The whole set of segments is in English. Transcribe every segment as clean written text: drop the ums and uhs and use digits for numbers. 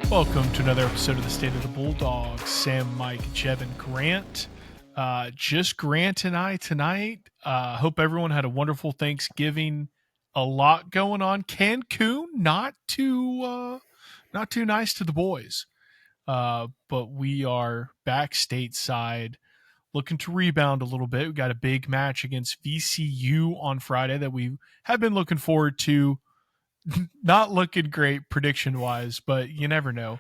Welcome to another episode of the State of the Bulldogs. Sam, Mike, Jeb, and Grant. Just Grant and I tonight. Hope everyone had a wonderful Thanksgiving. A lot going on. Cancun, not too nice to the boys. But we are back stateside, looking to rebound a little bit. We got a big match against VCU on Friday that we have been looking forward to. Not looking great prediction wise, but you never know.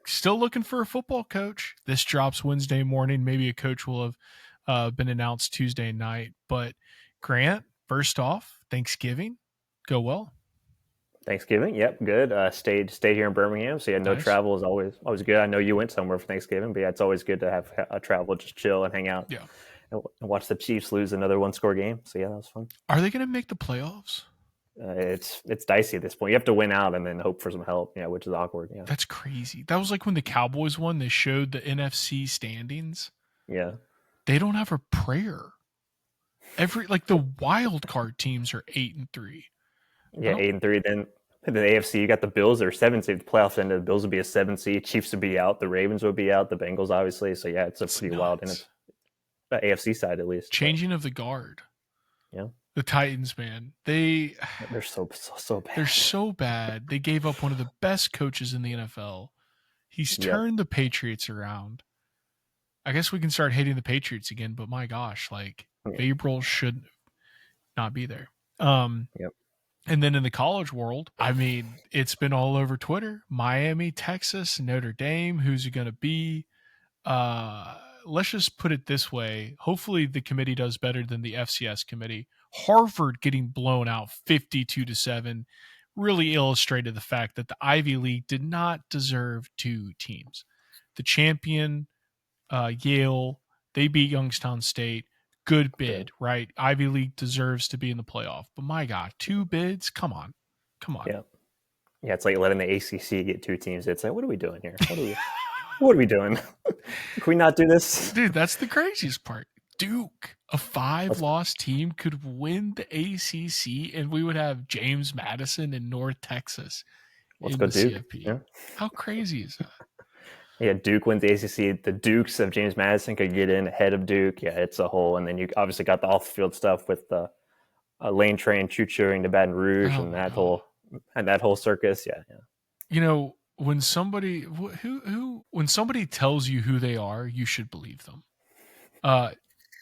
Still looking for a football coach. This drops Wednesday morning. Maybe a coach will have been announced Tuesday night. But Grant, first off, Thanksgiving, go well. Thanksgiving, yep, good. Stayed here in Birmingham, so yeah, no Nice. travel is always good. I know you went somewhere for Thanksgiving, but yeah, it's always good to have a travel, just chill and hang out. Yeah. And watch the Chiefs lose another one-score game. So yeah, that was fun. Are they going to make the playoffs? It's dicey at this point. You have to win out and then hope for some help, which is awkward. Yeah, That's crazy. That was like when the Cowboys won. They showed the NFC standings. yeah. They don't have a prayer. The wild card teams are 8-3. Yeah, 8-3. Then the AFC, you got the Bills. They're 7 seed. The playoffs ended. The Bills would be a 7 seed. Chiefs would be out. The Ravens would be out. The Bengals, obviously. So yeah, it's pretty wild. And it's the AFC side at least. Changing of the guard. Yeah. The Titans, man. They're so bad. They're so bad. They gave up one of the best coaches in the NFL. He's turned the Patriots around. I guess we can start hating the Patriots again, but my gosh, Vrabel should not be there. Yep. And then in the college world, I mean, it's been all over Twitter. Miami, Texas, Notre Dame, who's it going to be? Let's just put it this way. Hopefully the committee does better than the FCS committee. Harvard getting blown out 52-7 really illustrated the fact that the Ivy League did not deserve two teams. The champion, Yale, they beat Youngstown State. Good bid, right? Ivy League deserves to be in the playoff. But my God, 2 bids? Come on. Yeah, it's like letting the ACC get 2 teams. It's like, what are we doing here? What are we doing? Can we not do this? Dude, that's the craziest part. Duke, a 5-loss team, could win the ACC, and we would have James Madison in North Texas. Let's go Duke. Yeah. How crazy is that? Yeah, Duke wins the ACC. The Dukes of James Madison could get in ahead of Duke. Yeah, it's a whole. And then you obviously got the off-field stuff with the lane train choo-chooing to Baton Rouge and that whole circus. Yeah. When somebody when somebody tells you who they are, you should believe them.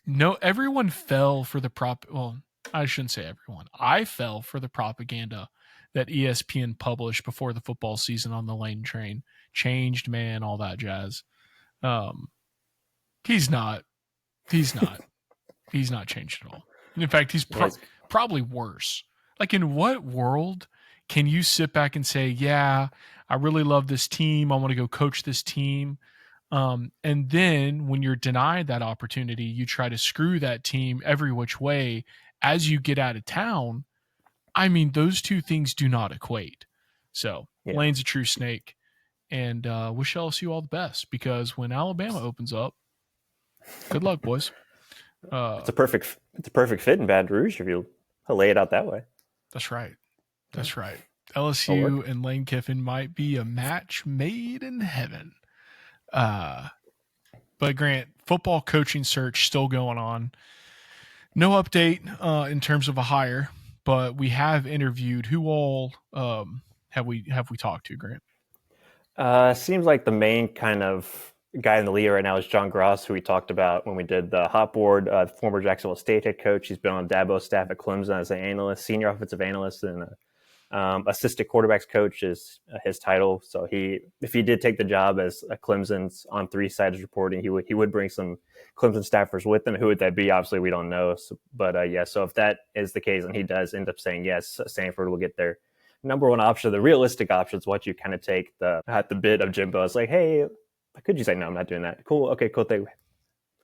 No, everyone fell for the well, I shouldn't say everyone. I fell for the propaganda that ESPN published before the football season on the lane train. Changed man, all that jazz. He's not changed at all. In fact, he's probably worse. Like, in what world can you sit back and say, yeah, I really love this team, I want to go coach this team, and then when you're denied that opportunity, you try to screw that team every which way as you get out of town? I mean, those two things do not equate. So Lane's a true snake, and wish LSU all the best, because when Alabama opens up, good luck, boys. It's a perfect fit in Baton Rouge if you lay it out that way. That's right. LSU and Lane Kiffin might be a match made in heaven. But Grant, football coaching search still going on. No update in terms of a hire, but we have interviewed. Who all have we talked to, Grant? Seems like the main kind of guy in the league right now is John Gross, who we talked about when we did the hot board. Former Jacksonville State head coach. He's been on Dabo's staff at Clemson as an analyst, senior offensive analyst, and assistant quarterbacks coach is his title. So if he did take the job as a Clemson's on 3 sides reporting, he would bring some Clemson staffers with him. Who would that be? Obviously, we don't know. So, but so if that is the case, and he does end up saying yes, Samford will get their number one option. The realistic option is what you kind of take at the bid of Jimbo. It's like, hey, could you say no? I'm not doing that. Cool. Okay. Cool thing.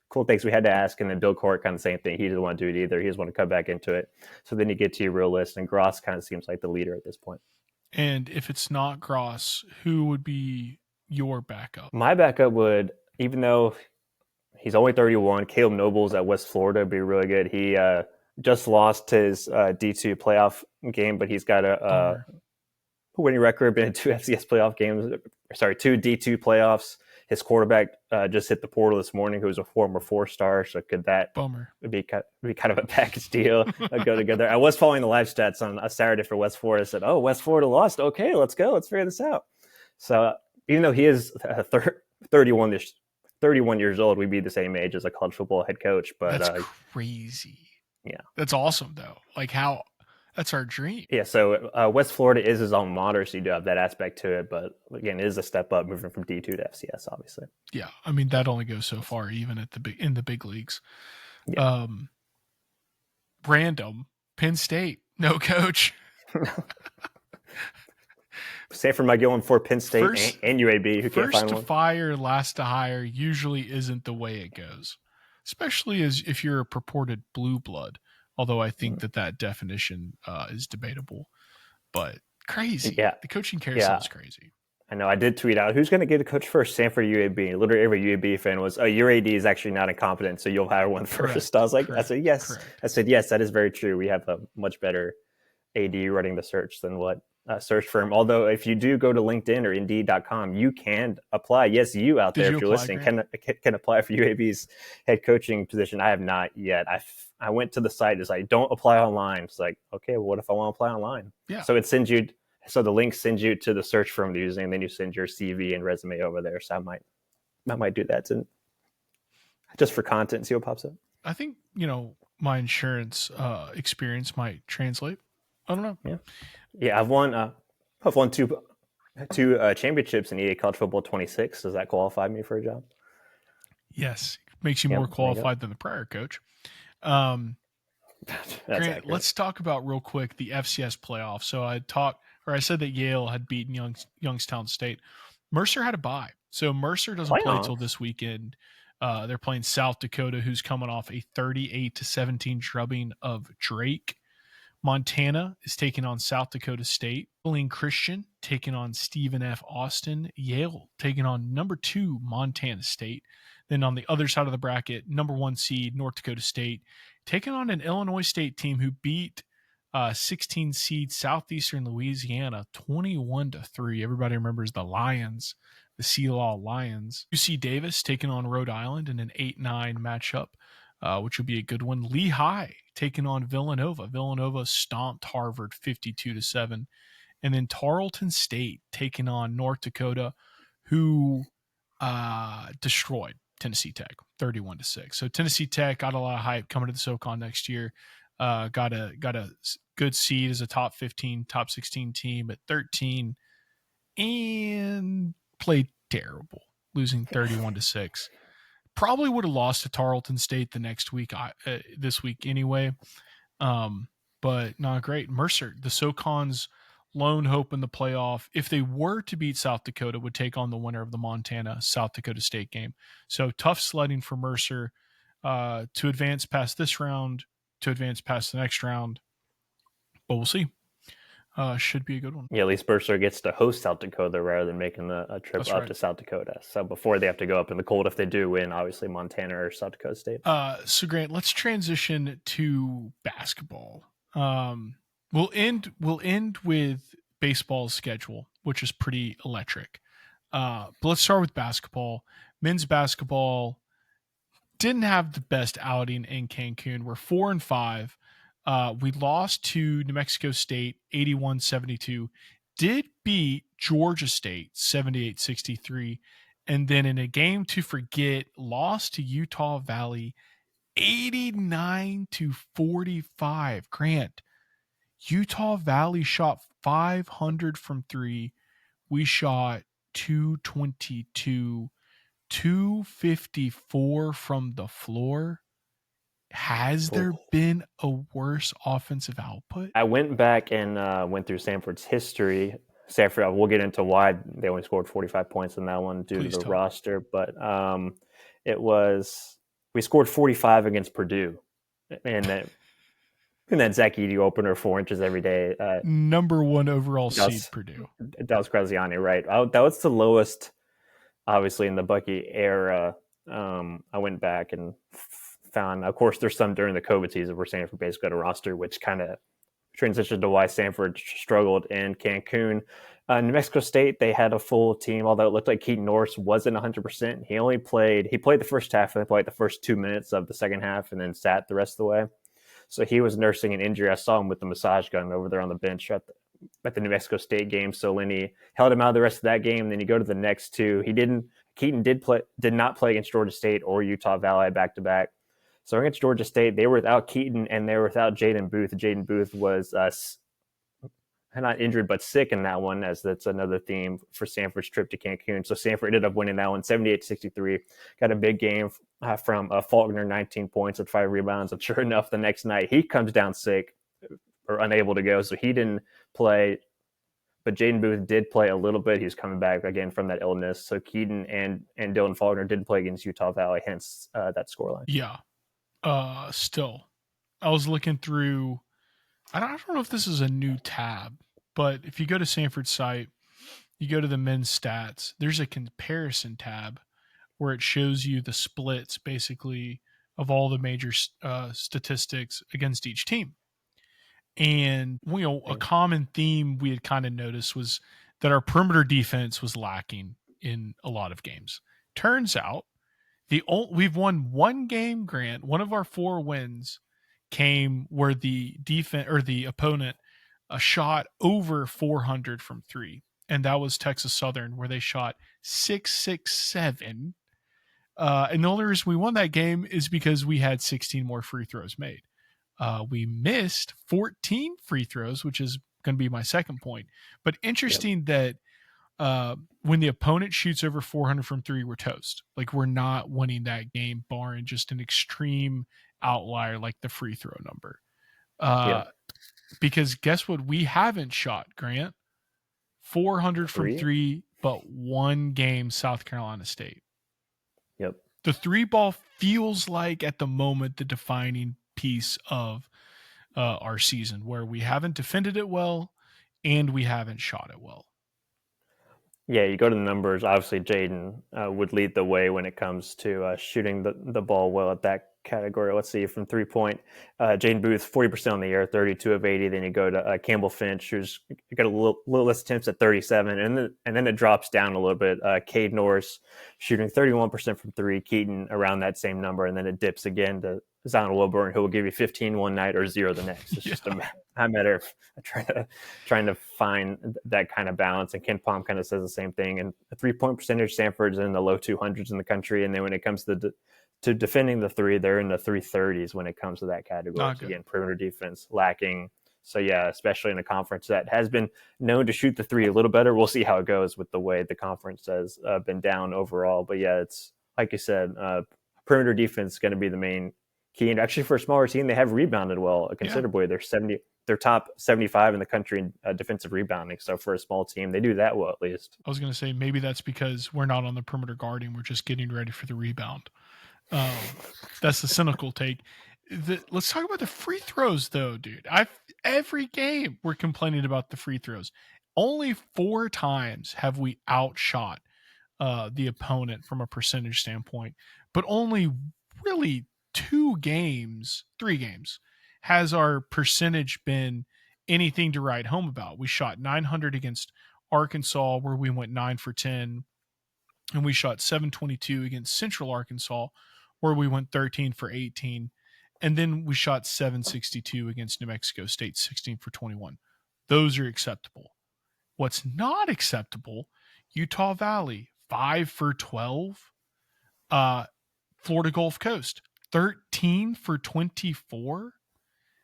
Cool things we had to ask. And then Bill Court, kind of the same thing. He didn't want to do it either. He just want to cut back into it. So then you get to your real list, and Gross kind of seems like the leader at this point. And if it's not Gross, who would be your backup? My backup would, even though he's only 31, Caleb Nobles at West Florida would be really good. He just lost his D2 playoff game, but he's got winning record, been in 2 FCS playoff games. Sorry, 2 D2 playoffs. His quarterback just hit the portal this morning, who was a former 4-star. So could that Bummer. be kind of a package deal go together? I was following the live stats on a Saturday for West Florida. I said, "Oh, West Florida lost. Okay, let's go. Let's figure this out." So even though he is 31 years old, we'd be the same age as a college football head coach. But That's crazy. Yeah, that's awesome though. Like how that's our dream. Yeah, so West Florida is his alma mater, so you do have that aspect to it. But again, it is a step up moving from D2 to FCS, obviously. Yeah, I mean that only goes so far, even at in the big leagues. Yeah. Random Penn State, no coach. Sanford might go in for Penn State and UAB. Who can't find one? First to fire, last to hire usually isn't the way it goes, especially as if you're a purported blue blood. Although I think that definition is debatable, but crazy. Yeah, the coaching carousel is crazy. I know. I did tweet out, who's going to get a coach first, Sanford or UAB? Literally every UAB fan was, your AD is actually not incompetent, so you'll hire one first. I was like, I said, yes. Correct. I said, yes, that is very true. We have a much better AD running the search than what search firm. Although if you do go to LinkedIn or Indeed.com, you can apply. Yes, you out there, if you're listening, can apply for UAB's head coaching position. I have not yet. I went to the site. It's like, don't apply online. It's like, okay, well, what if I want to apply online? Yeah. So the link sends you to the search firm you're using, and then you send your CV and resume over there. So I might do that just for content, see what pops up. I think, my insurance experience might translate. I don't know. Yeah. I've won two championships in EA College Football 26. Does that qualify me for a job? Yes. Makes you more qualified than the prior coach. Grant, let's talk about real quick the FCS playoff. So I said that Yale had beaten Youngstown State. Mercer had a bye. So Mercer doesn't play until this weekend. They're playing South Dakota, who's coming off a 38-17 drubbing of Drake. Montana is taking on South Dakota State. Abilene Christian taking on Stephen F. Austin. Yale taking on number 2 Montana State. Then on the other side of the bracket, number 1 seed North Dakota State taking on an Illinois State team who beat 16 seed Southeastern Louisiana 21-3. Everybody remembers the Lions, the Sealaw Lions. UC Davis taking on Rhode Island in an 8-9 matchup, which will be a good one. Lehigh taking on Villanova. Villanova stomped Harvard 52-7. And then Tarleton State taking on North Dakota, who destroyed Tennessee Tech 31-6. So Tennessee Tech got a lot of hype coming to the SoCon next year. Got a good seed as a top 15, top 16 team at 13, and played terrible, losing 31-6. Probably would have lost to Tarleton State the next week, this week anyway. But not great. Mercer, the SoCon's lone hope in the playoff, if they were to beat South Dakota, would take on the winner of the Montana-South Dakota State game. So tough sledding for Mercer to advance past this round, to advance past the next round. But we'll see. Should be a good one. Yeah, at least Mercer gets to host South Dakota rather than making a trip to South Dakota. So before they have to go up in the cold, if they do win, obviously Montana or South Dakota State. So Grant, let's transition to basketball. We'll end with baseball's schedule, which is pretty electric. But let's start with basketball. Men's basketball didn't have the best outing in Cancun. We're 4-5. We lost to New Mexico State 81-72. Did beat Georgia State 78-63. And then in a game to forget, lost to Utah Valley 89-45. Grant, Utah Valley shot 500 from 3. We shot 222, 254 from the floor. Has there been a worse offensive output? I went back and went through Samford's history. Samford, we'll get into why they only scored 45 points in that one due to the roster. But we scored 45 against Purdue. And that Zach Edey opener 4 inches every day. Number 1 overall seed Purdue. That was Graziani, right? That was the lowest, obviously, in the Bucky era. I went back and found, of course, there's some during the COVID season where Samford basically got a roster, which kind of transitioned to why Samford struggled in Cancun. New Mexico State, they had a full team, although it looked like Keaton Norris wasn't 100%. He played the first half, and played the first 2 minutes of the second half, and then sat the rest of the way. So he was nursing an injury. I saw him with the massage gun over there on the bench at the New Mexico State game. So Lenny held him out the rest of that game. Then you go to the next two. Keaton did not play against Georgia State or Utah Valley back to back. So against Georgia State, they were without Keaton and they were without Jaden Booth. Jaden Booth was not injured but sick in that one, as that's another theme for Samford's trip to Cancun. So Samford ended up winning that one 78-63. Got a big game from Faulkner, 19 points and 5 rebounds. And sure enough, the next night he comes down sick or unable to go, so he didn't play. But Jaden Booth did play a little bit. He was coming back again from that illness. So Keaton and Dylan Faulkner didn't play against Utah Valley, hence that scoreline. Yeah. Still, I was looking through. I don't know if this is a new tab, but if you go to Samford's site, you go to the men's stats, there's a comparison tab where it shows you the splits basically of all the major statistics against each team. And a common theme we had kind of noticed was that our perimeter defense was lacking in a lot of games. Turns out we've won one game, Grant. One of our 4 wins came where the defense or the opponent shot over 400 from 3, and that was Texas Southern, where they shot 667. And the only reason we won that game is because we had 16 more free throws made. We missed 14 free throws, which is going to be my second point. But interesting that when the opponent shoots over 400 from 3, we're toast. Like, we're not winning that game, barring just an extreme outlier like the free throw number. Because guess what? We haven't shot, Grant. 400 from 3, but one game, South Carolina State. Yep. The 3 ball feels like at the moment the defining piece of our season, where we haven't defended it well and we haven't shot it well. Yeah, you go to the numbers. Obviously, Jaden would lead the way when it comes to shooting the ball well at that category. Let's see, from 3-point, Jaden Booth, 40% on the year, 32 of 80. Then you go to Campbell Finch, who's got a little less attempts at 37. And then it drops down a little bit. Cade Norris shooting 31% from 3, Keaton around that same number. And then it dips again to Zion Wilburn, who will give you 15 one night or 0 the next. It's just a matter of trying to find that kind of balance. And Ken Palm kind of says the same thing. And a 3-point percentage, Samford's in the low 200s in the country. And then when it comes to defending the 3, they're in the 330s when it comes to that category. So again, perimeter defense lacking. So yeah, especially in a conference that has been known to shoot the 3 a little better. We'll see how it goes with the way the conference has been down overall. But yeah, it's like you said, perimeter defense is going to be the main key. And actually, for a smaller team, they have rebounded well considerably. Yeah. They're top 75 in the country in defensive rebounding. So for a small team, they do that well at least. I was going to say maybe that's because we're not on the perimeter guarding. We're just getting ready for the rebound. That's the cynical take. Let's talk about the free throws, though, dude. Every game we're complaining about the free throws. Only 4 times have we outshot the opponent from a percentage standpoint, but only really 3 games has our percentage been anything to write home about. We shot 900 against Arkansas, where we went 9 for 10, and we shot 722 against Central Arkansas, where we went 13 for 18. And then we shot 762 against New Mexico State, 16 for 21. Those are acceptable. What's not acceptable, Utah Valley, 5 for 12. Florida Gulf Coast, 13 for 24.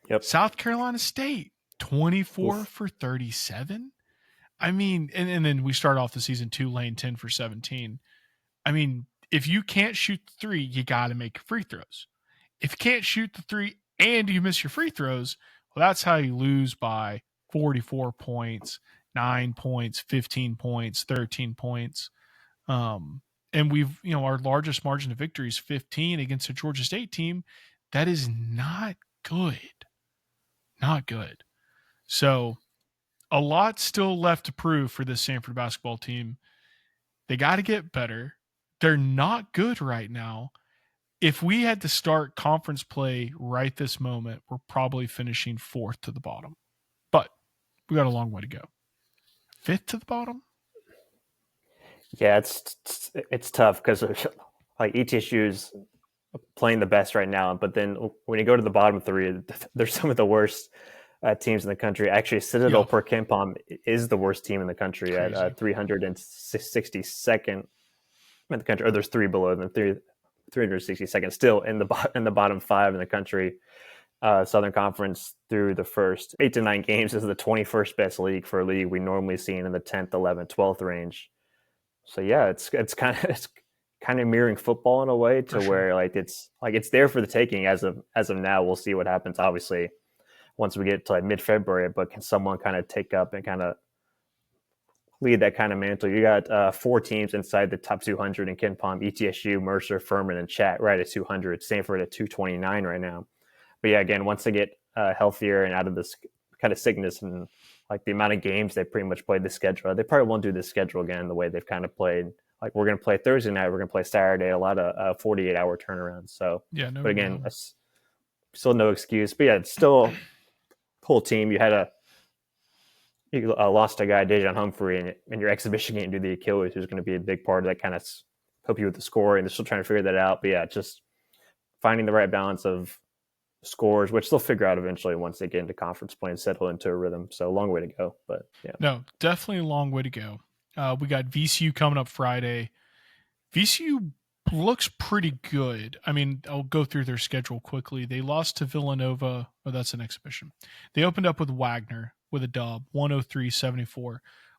Yep. South Carolina State, 24 for 37. I mean, and then we start off the season, Tulane, 10 for 17. I mean, if you can't shoot the 3, you got to make free throws. If you can't shoot the 3 and you miss your free throws, well, that's how you lose by 44 points, 9 points, 15 points, 13 points. And we've, our largest margin of victory is 15 against a Georgia State team. That is not good. Not good. So a lot still left to prove for this Samford basketball team. They got to get better. They're not good right now. If we had to start conference play right this moment, we're probably finishing 4th to the bottom. But we got a long way to go. fifth to the bottom. Yeah, it's tough because like ETSU's playing the best right now, but then when you go to the bottom three, they're some of the worst teams in the country. Actually, Citadel Yeah, per KenPom is the worst team in the country at crazy. 362nd in the country. Or there's three below them, 362nd, still in the bottom five in the country. Southern Conference through the first 8 to 9 games is the 21st best league for a league we normally see in the 10th, 11th, 12th range. So yeah, it's kind of mirroring football in a way For to sure. where it's there for the taking as of now. We'll see what happens. Obviously, once we get to like mid February, but can someone kind of take up and kind of lead that kind of mantle? You got 4 teams inside the top 200 in KenPom: ETSU, Mercer, Furman, and Chat right at 200. Samford at 229 right now. But yeah, again, once they get healthier and out of this kind of sickness and like the amount of games they pretty much played the schedule, they probably won't do this schedule again the way they've kind of played. Like we're going to play Thursday night, we're going to play Saturday, a lot of 48-hour turnarounds. So, Yeah, no but again, doubt. still no excuse. But yeah, it's still a whole team. You lost a guy, Dejan Humphrey, in your exhibition game to the Achilles, who's going to be a big part of that kind of help you with the score. And they're still trying to figure that out. But yeah, just finding the right balance of scores, which they'll figure out eventually once they get into conference play and settle into a rhythm. So long way to go, but yeah. No, definitely a long way to go. We got VCU coming up Friday. VCU looks pretty good. I mean, I'll go through their schedule quickly. They lost to Villanova. Oh, that's an exhibition. They opened up with Wagner with a dub, 103-74.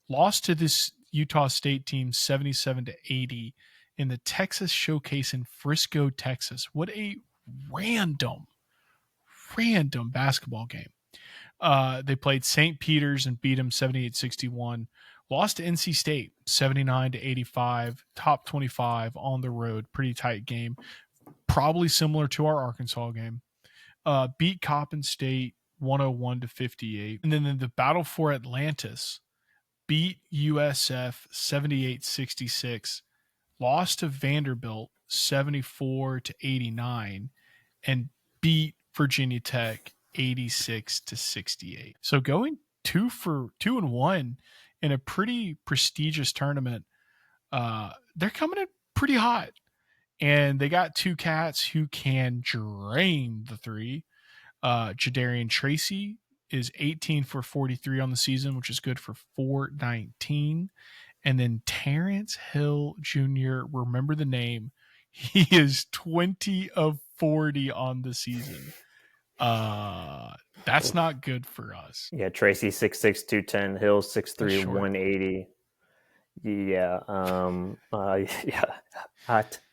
Lost to this Utah State team 77-80 in the Texas Showcase in Frisco, Texas. What a random, random basketball game. They played St. Peter's and beat them 78-61. Lost to NC State 79-85, top 25 on the road. Pretty tight game. Probably similar to our Arkansas game. Beat Coppin State 101-58. And then in the battle for Atlantis, beat USF 78-66. Lost to Vanderbilt 74-89 and beat Virginia Tech 86-68. So going 2-1 in a pretty prestigious tournament. They're coming in pretty hot. And they got two cats who can drain the three. Jadarian Tracy is 18 for 43 on the season, which is good for 419. And then Terrence Hill Jr., remember the name. He is 20 of 40 on the season. That's not good for us. Yeah, Tracy 6'6", 210, Hill 6'3", Short. 180. Yeah, yeah,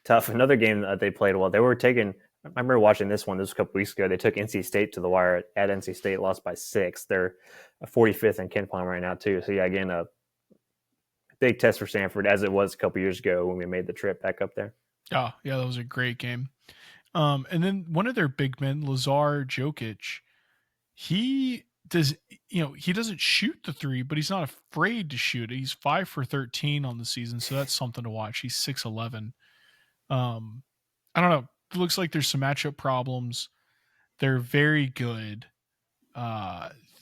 tough. Another game that they played well. They were taking. I remember watching this one. This was a couple weeks ago. They took NC State to the wire at NC State, lost by 6. They're 45th in KenPom right now too. So yeah, again, a big test for Samford, as it was a couple years ago when we made the trip back up there. Oh, yeah, that was a great game. And then one of their big men, Lazar Jokic, he does, he doesn't shoot the three, but he's not afraid to shoot it. He's 5 for 13 on the season, so that's something to watch. He's 6'11. I don't know. It looks like there's some matchup problems. They're very good.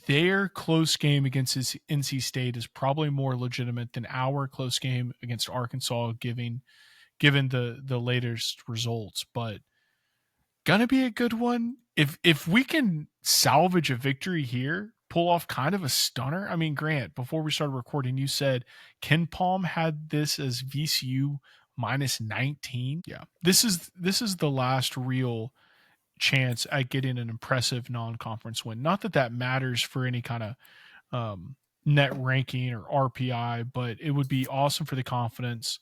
Their close game against NC State is probably more legitimate than our close game against Arkansas, given the latest results. But gonna be a good one. If we can salvage a victory here, pull off kind of a stunner. I mean, Grant, before we started recording, you said KenPom had this as VCU minus 19. Yeah, this is the last real chance at getting an impressive non-conference win. Not that that matters for any kind of net ranking or RPI, but it would be awesome for the confidence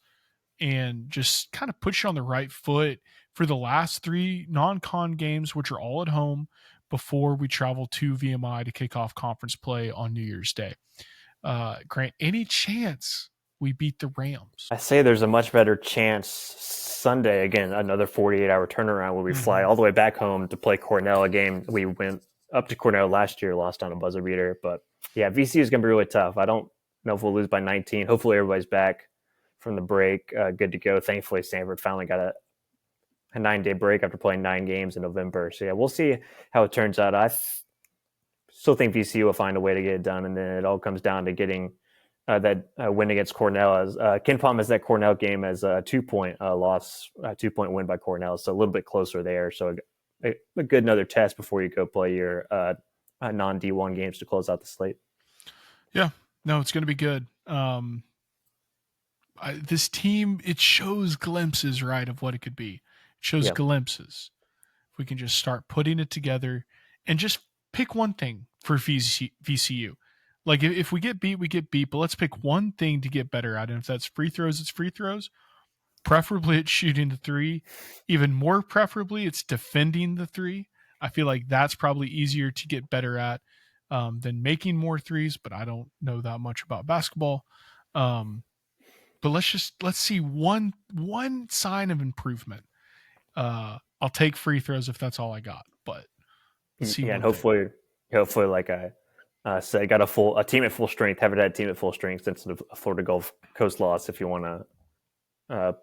and just kind of put you on the right foot for the last 3 non-con games, which are all at home, before we travel to VMI to kick off conference play on New Year's Day. Grant, any chance we beat the Rams? I say there's a much better chance Sunday, again, another 48-hour turnaround where we fly all the way back home to play Cornell, a game we went up to Cornell last year, lost on a buzzer beater. But yeah, VCU is going to be really tough. I don't know if we'll lose by 19. Hopefully everybody's back from the break, good to go. Thankfully, Samford finally got a 9-day break after playing 9 games in November. So yeah, we'll see how it turns out. I still think VCU will find a way to get it done, and then it all comes down to getting that win against Cornell. As Ken Palm has that Cornell game as a 2-point loss, 2-point win by Cornell, so a little bit closer there. So a good another test before you go play your non D1 games to close out the slate. Yeah, no, it's going to be good. This team, it shows glimpses, right, of what it could be. It shows Yeah. glimpses. If we can just start putting it together and just pick one thing for VCU. Like if we get beat, we get beat, but let's pick one thing to get better at. And if that's free throws, it's free throws. Preferably it's shooting the three. Even more preferably, it's defending the three. I feel like that's probably easier to get better at than making more threes, but I don't know that much about basketball. But let's see one sign of improvement. I'll take free throws if that's all I got, but let's see Yeah, and one thing. hopefully, like I said, got a team at full strength. Haven't had a team at full strength since the Florida Gulf Coast loss. If you want to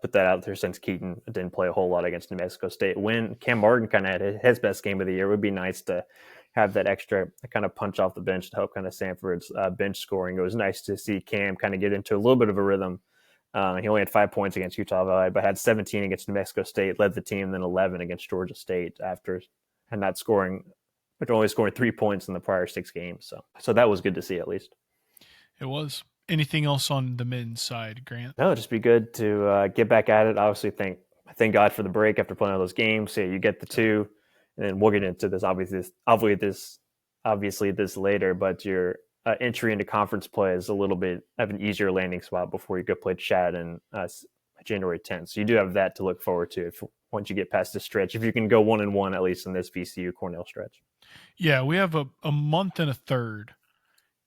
put that out there, since Keaton didn't play a whole lot against New Mexico State, when Cam Martin kind of had his best game of the year, it would be nice to have that extra kind of punch off the bench to help kind of Samford's bench scoring. It was nice to see Cam kind of get into a little bit of a rhythm. He only had 5 points against Utah Valley, but had 17 against New Mexico State, led the team, then 11 against Georgia State after and not scoring, but only scoring 3 points in the prior 6 games. So that was good to see at least. It was. Anything else on the men's side, Grant? No, just be good to get back at it. Obviously, thank God for the break after playing all those games. So you get the 2, and then we'll get into this. Obviously this later, but your entry into conference play is a little bit of an easier landing spot before you go play Chad in January 10th. So you do have that to look forward to once you get past this stretch. If you can go 1-1 at least in this VCU Cornell stretch. Yeah, we have a month and a third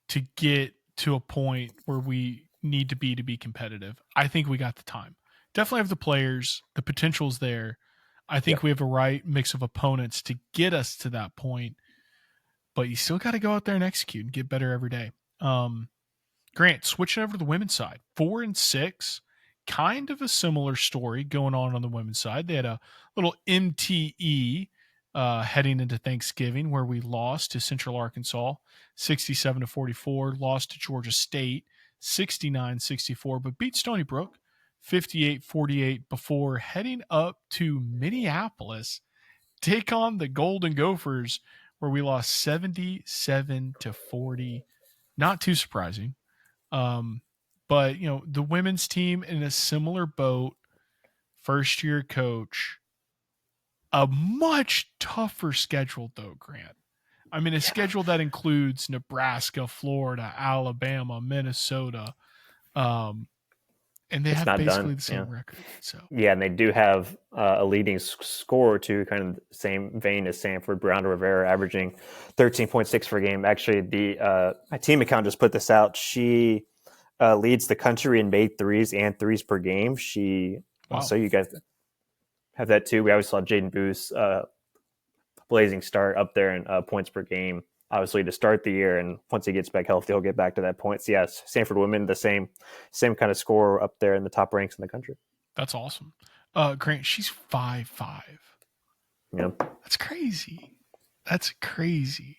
to get to a point where we need to be competitive. I think we got the time. Definitely have the players. The potential's there. I think we have a right mix of opponents to get us to that point. But you still got to go out there and execute and get better every day. Grant, switching over to the women's side, 4-6, kind of a similar story going on the women's side. They had a little MTE heading into Thanksgiving where we lost to Central Arkansas, 67-44, lost to Georgia State, 69-64, but beat Stony Brook, 58-48 before heading up to Minneapolis, take on the Golden Gophers, where we lost 77-40. Not too surprising. But the women's team in a similar boat, first year coach, a much tougher schedule though, Grant. I mean, a schedule that includes Nebraska, Florida, Alabama, Minnesota, and they have basically the same record. So and they do have a leading scorer too, kind of the same vein as Samford, Brianna Rivera, averaging 13.6 per game. Actually, my team account just put this out. She leads the country in made threes and threes per game. So you guys have that too. We always saw Jaden Booth blazing start up there in points per game, obviously to start the year, and once he gets back healthy, he'll get back to that point. So yes, Samford women, the same kind of score up there in the top ranks in the country. That's awesome. Grant, she's 5'5". Yeah, that's crazy. Kaylee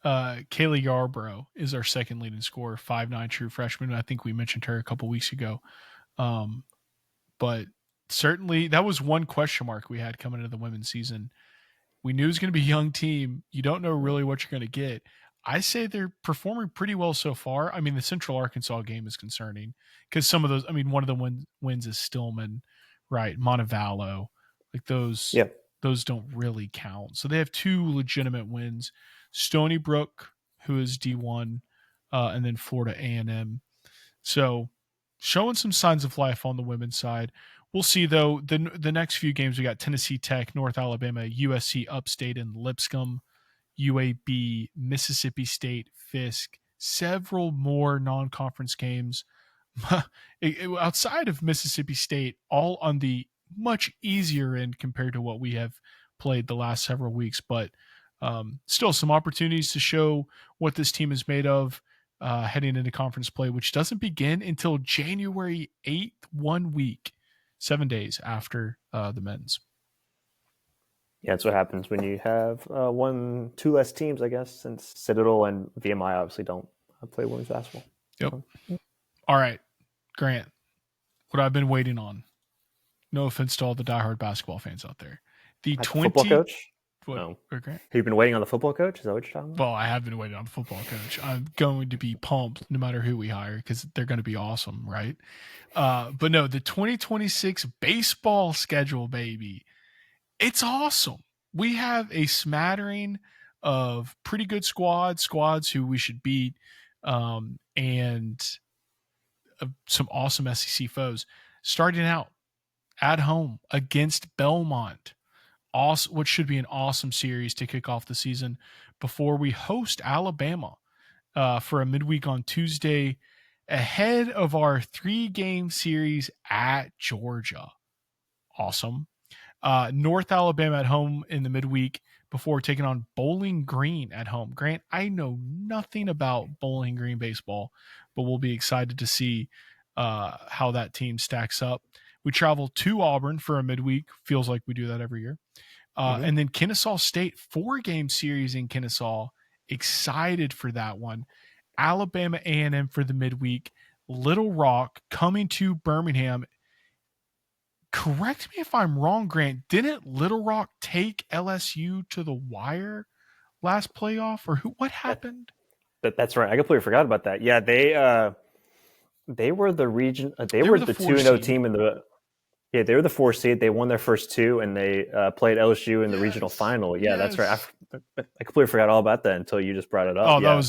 Yarbrough is our second leading scorer, 5'9" true freshman. I think we mentioned her a couple weeks ago. But certainly that was one question mark we had coming into the women's season. We knew it was going to be a young team. You don't know really what you're going to get. I say they're performing pretty well so far. I mean, the Central Arkansas game is concerning because some of those, one of the wins is Stillman, right? Montevallo, like those don't really count. So they have 2 legitimate wins. Stony Brook, who is D1, and then Florida A&M. So showing some signs of life on the women's side. We'll see, though, the next few games. We got Tennessee Tech, North Alabama, USC Upstate, and Lipscomb, UAB, Mississippi State, Fisk, several more non-conference games outside of Mississippi State, all on the much easier end compared to what we have played the last several weeks. But still some opportunities to show what this team is made of heading into conference play, which doesn't begin until January 8th, 1 week. 7 days after the men's. Yeah, that's what happens when you have 2 less teams, I guess, since Citadel and VMI obviously don't play women's basketball. Yep. All right, Grant, what I've been waiting on. No offense to all the diehard basketball fans out there. The Like the football 20 coach? what Oh. Grant? Have you been waiting on the football coach? Is that what you're talking about? Well, I have been waiting on the football coach. I'm going to be pumped no matter who we hire because they're going to be awesome, right? But no, the 2026 baseball schedule, baby, it's awesome. We have a smattering of pretty good squads who we should beat, and some awesome SEC foes. Starting out at home against Belmont, awesome, what should be an awesome series to kick off the season before we host Alabama for a midweek on Tuesday ahead of our 3-game series at Georgia. Awesome. North Alabama at home in the midweek before taking on Bowling Green at home. Grant, I know nothing about Bowling Green baseball, but we'll be excited to see how that team stacks up. We travel to Auburn for a midweek. Feels like we do that every year. And then Kennesaw State, 4-game series in Kennesaw. Excited for that one. Alabama A&M for the midweek. Little Rock coming to Birmingham. Correct me if I'm wrong, Grant. Didn't Little Rock take LSU to the wire last playoff, or what happened? That's right. I completely forgot about that. Yeah, they were the region. They were the 2-0 team in the. Yeah, they were the 4 seed. They won their first 2, and they played LSU in the regional final. Yeah, that's right. I completely forgot all about that until you just brought it up. Oh, yeah,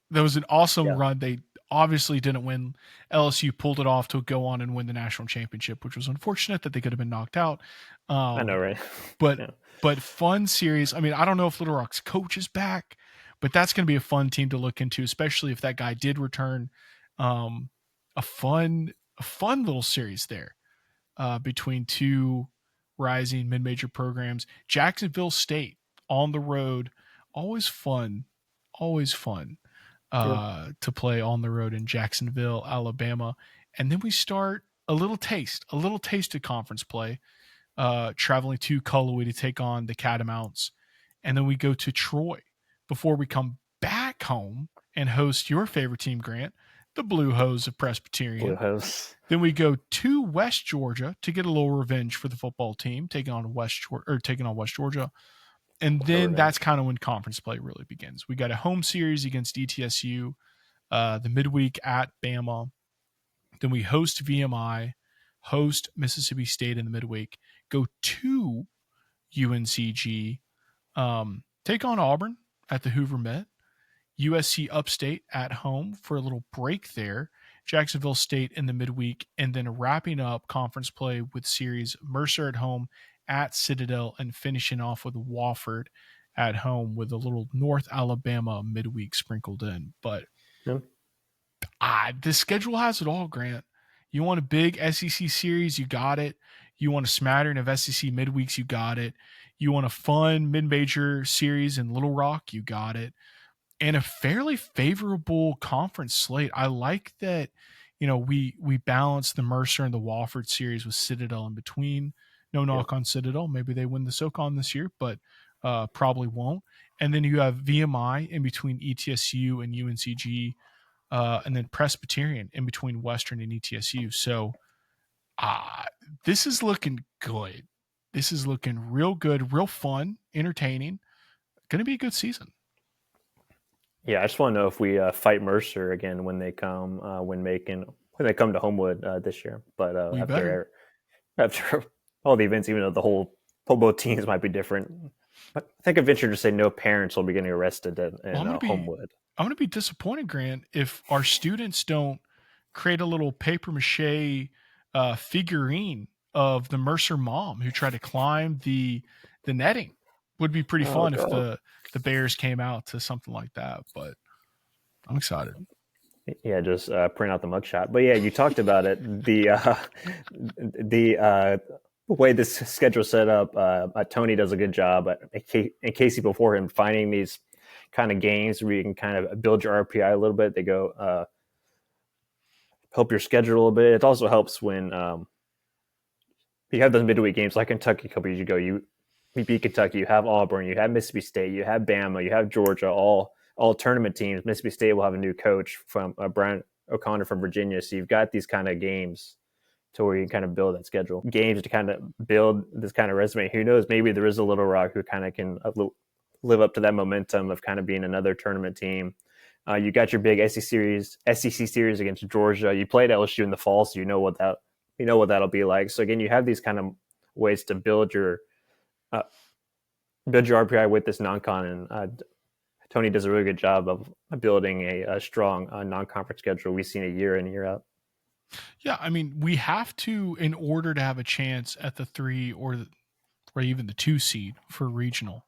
that was an awesome yeah. run. They obviously didn't win. LSU pulled it off to go on and win the national championship, which was unfortunate that they could have been knocked out. I know, right? But Yeah. but fun series. I mean, I don't know if Little Rock's coach is back, but that's going to be a fun team to look into, especially if that guy did return. A fun little series there between two rising mid-major programs. Jacksonville State on the road, always fun Yep. to play on the road in Jacksonville, Alabama. And then we start a little taste of conference play, traveling to Cullowhee to take on the Catamounts. And then we go to Troy before we come back home and host your favorite team, Grant, the Blue Hose of Presbyterian. Blue Hose. Then we go to West Georgia to get a little revenge for the football team, taking on West Georgia. And then that's kind of when conference play really begins. We got a home series against ETSU, the midweek at Bama. Then we host VMI, host Mississippi State in the midweek, go to UNCG, take on Auburn at the Hoover Met, USC Upstate at home for a little break there, Jacksonville State in the midweek, and then wrapping up conference play with series Mercer at home at Citadel and finishing off with Wofford at home with a little North Alabama midweek sprinkled in. But the schedule has it all, Grant. You want a big SEC series, you got it. You want a smattering of SEC midweeks, you got it. You want a fun mid-major series in Little Rock, you got it. And a fairly favorable conference slate. I like that, we balance the Mercer and the Wofford series with Citadel in between. No knock on Citadel. Maybe they win the SoCon this year, but probably won't. And then you have VMI in between ETSU and UNCG, and then Presbyterian in between Western and ETSU. So this is looking good. This is looking real good, real fun, entertaining. Going to be a good season. Yeah, I just want to know if we fight Mercer again when they come when they come to Homewood this year. But after all the events, even though the whole both teams might be different, but I think I venture to say no parents will be getting arrested in Homewood. I'm going to be disappointed, Grant, if our students don't create a little paper mache figurine of the Mercer mom who tried to climb the netting. Would be pretty fun if the Bears came out to something like that, but I'm excited. Yeah, just print out the mugshot. But yeah, you talked about it. The way this schedule set up, Tony does a good job, and Casey before him, finding these kind of games where you can kind of build your RPI a little bit. They go help your schedule a little bit. It also helps when you have those midweek games like Kentucky a couple years ago. You beat Kentucky, you have Auburn, you have Mississippi State, you have Bama, you have Georgia, all tournament teams. Mississippi State will have a new coach from O'Connor from Virginia. So you've got these kind of games to where you kind of build that schedule, games to kind of build this kind of resume. Who knows? Maybe there is a Little Rock who kind of can live up to that momentum of kind of being another tournament team. You got your big SEC series against Georgia. You played LSU in the fall, so you know what that'll be like. So again, you have these kind of ways to build your RPI with this non-con, and Tony does a really good job of building a strong non-conference schedule. We've seen it year in, year out. Yeah, I mean, we have to, in order to have a chance at the 3 or even the 2 seed for regional.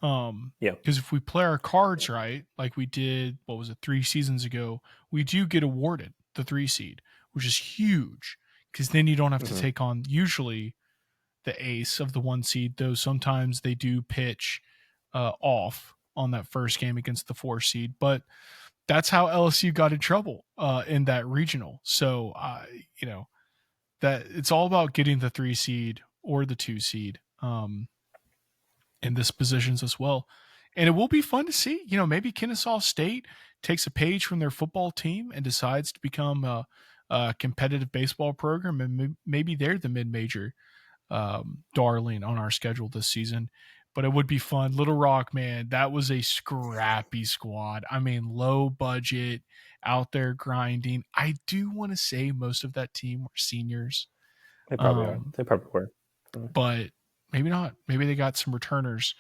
Because if we play our cards right, like we did, 3 seasons ago, we do get awarded the 3 seed, which is huge. Because then you don't have to take on usually the ace of the 1 seed, though sometimes they do pitch off on that first game against the 4 seed. But that's how LSU got in trouble in that regional. So, that it's all about getting the 3 seed or the 2 seed in this positions as well. And it will be fun to see, maybe Kennesaw State takes a page from their football team and decides to become a competitive baseball program. And maybe they're the mid-major darling on our schedule this season. But it would be fun. Little Rock, man, that was a scrappy squad. I mean, low budget, out there grinding. I do want to say most of that team were seniors. They probably are. They probably were. But maybe not. Maybe they got some returners.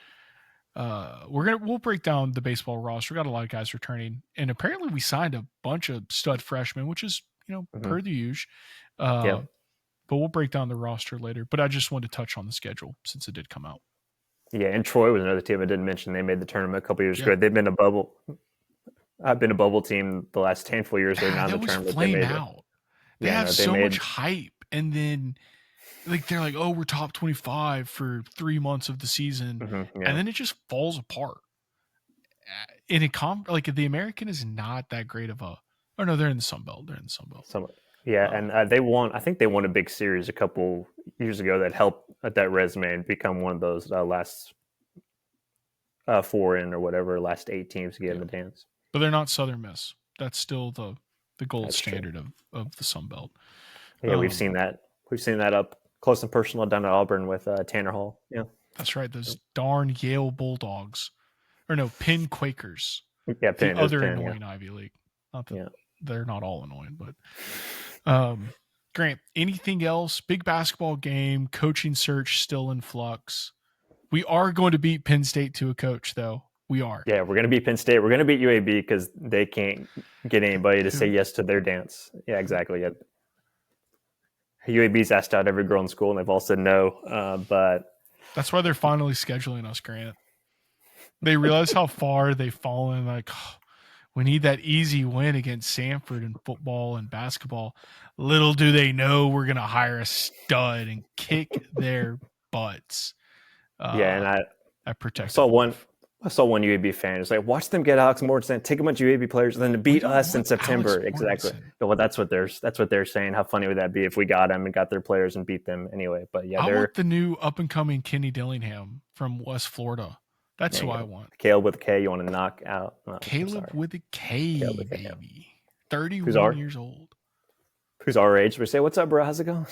We'll break down the baseball roster. We got a lot of guys returning. And apparently we signed a bunch of stud freshmen, which is, per the usual. But we'll break down the roster later. But I just wanted to touch on the schedule since it did come out. Yeah, and Troy was another team I didn't mention. They made the tournament a couple years ago. They've been a bubble. I've been a bubble team the last handful of years. They're not in the tournament. They made out. They have so much hype, and then they're like, "Oh, we're top 25 for 3 months of the season," and then it just falls apart. In a the American is not that great of a. Oh no, they're in the Sun Belt. They're in the Sun Belt. And they won. I think they won a big series a couple years ago that helped that resume and become one of those last 4 in or whatever, last 8 teams to get in the dance. But they're not Southern Miss. That's still the gold standard of the Sun Belt. Yeah, we've seen that. We've seen that up close and personal down at Auburn with Tanner Hall. Yeah, that's right. Those darn Yale Bulldogs, or no, Penn Quakers. Yeah, Penn. The other annoying Ivy League. Not that they're not all annoying, but Grant, anything else? Big basketball game, coaching search still in flux. We are going to beat Penn State to a coach, though. We are. Yeah, we're going to beat Penn State. We're going to beat UAB because they can't get anybody to say yes to their dance. Yeah, exactly. Yeah. UAB's asked out every girl in school, and they've all said no. But that's why they're finally scheduling us, Grant. They realize how far they've fallen. Like, oh, we need that easy win against Samford in football and basketball. Little do they know we're going to hire a stud and kick their butts. And I protect. I saw one UAB fan. It's like, watch them get Alex Morrison, take a bunch of UAB players, and then to beat us in September. Exactly. Well, that's what they're saying. How funny would that be if we got them and got their players and beat them anyway? But yeah, I want the new up and coming Kenny Dillingham from West Florida. That's who I want. Caleb with a K. You want to knock out? Caleb with a K, baby. 31 years old. Who's our age? We say, what's up, bro? How's it going?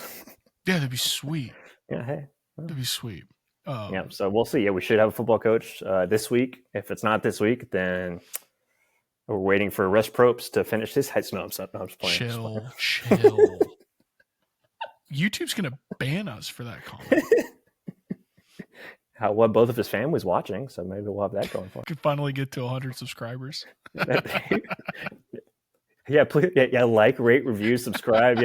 Yeah, that'd be sweet. Yeah, hey. That'd be sweet. So we'll see. Yeah, we should have a football coach this week. If it's not this week, then we're waiting for Russ Probst to finish his high school. I'm just playing. Chill. YouTube's going to ban us for that comment. Well, both of his family's watching, so maybe we'll have that going for him. Could finally get to 100 subscribers. Yeah, please, like, rate, review, subscribe.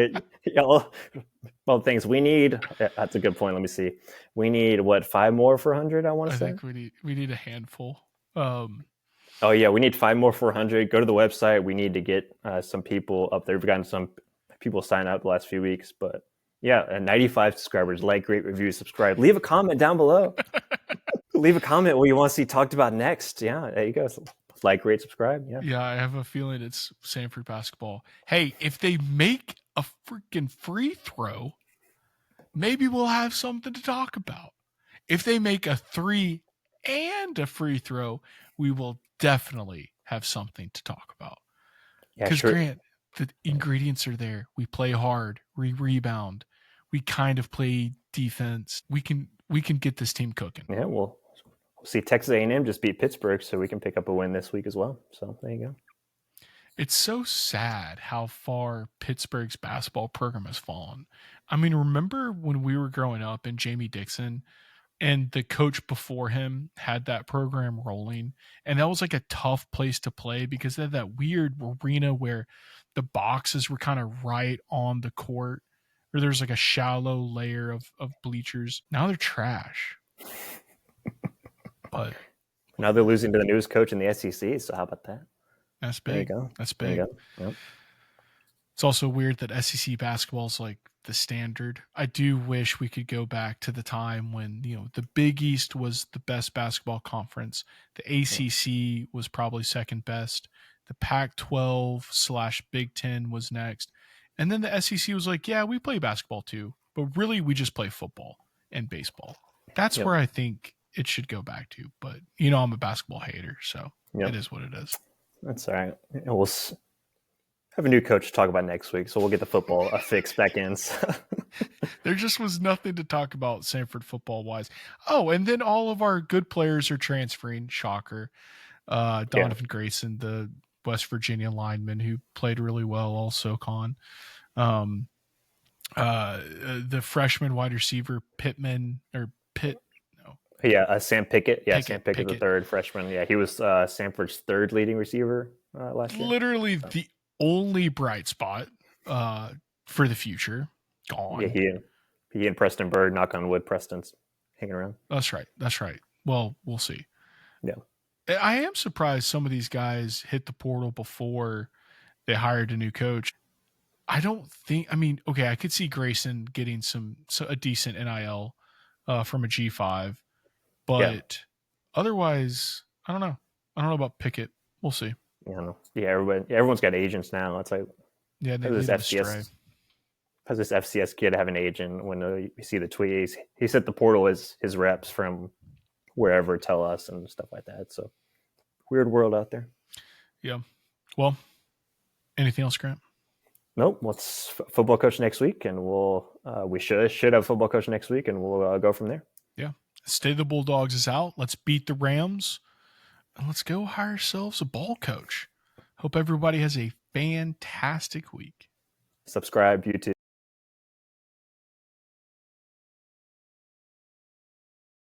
All things we need. That's a good point. Let me see. We need 5 more for 100? I say. Think we need a handful. Oh yeah, we need 5 more for 100. Go to the website. We need to get some people up there. We've gotten some people sign up the last few weeks, but yeah, 95 subscribers. Like, rate, review, subscribe. Leave a comment down below. Leave a comment what you want to see talked about next. Yeah, there you go. Like, rate, subscribe. Yeah, I have a feeling it's Samford basketball. Hey, if they make a freaking free throw, maybe we'll have something to talk about. If they make a 3 and a free throw, we will definitely have something to talk about. Because Grant, The ingredients are there. We play hard. We rebound. We kind of play defense. We can get this team cooking. Yeah, we'll see Texas A&M just beat Pittsburgh, so we can pick up a win this week as well. So there you go. It's so sad how far Pittsburgh's basketball program has fallen. I mean, remember when we were growing up and Jamie Dixon and the coach before him had that program rolling, and that was like a tough place to play because they had that weird arena where the boxes were kind of right on the court, or there's like a shallow layer of bleachers. Now they're trash. But now they're losing to the newest coach in the SEC. So how about that? That's big. There you go. That's big. There you go. Yep. It's also weird that SEC basketball is like the standard. I do wish we could go back to the time when, the Big East was the best basketball conference. The ACC was probably second best. The Pac-12/Big Ten was next. And then the SEC was like, yeah, we play basketball too, but really we just play football and baseball. That's where I think it should go back to. But, I'm a basketball hater, so it is what it is. That's all right. We'll have a new coach to talk about next week, so we'll get the football fix back in. There just was nothing to talk about Samford football-wise. Oh, and then all of our good players are transferring. Shocker. Donovan Grayson, the West Virginia lineman who played really well, also con. The freshman wide receiver, Pittman, or Pitt. No. Yeah, Sam Pickett. Yeah, Sam Pickett, the third freshman. Yeah, he was Samford's third leading receiver last year. Literally the only bright spot for the future. Gone. Yeah, he and Preston Bird, knock on wood, Preston's hanging around. That's right. Well, we'll see. Yeah. I am surprised some of these guys hit the portal before they hired a new coach. I don't think, I could see Grayson getting a decent NIL from a G5, but otherwise, I don't know. I don't know about Pickett. We'll see. Yeah, everyone's got agents now. It's like, they this FCS kid have an agent? When you see the tweets, he said the portal is his reps from wherever tell us and stuff like that. So weird world out there. Yeah. Well, anything else, Grant? Nope. Let's football coach next week, and we should have a football coach next week, and we'll go from there. Yeah. State of the Bulldogs is out. Let's beat the Rams, and let's go hire ourselves a ball coach. Hope everybody has a fantastic week. Subscribe, YouTube.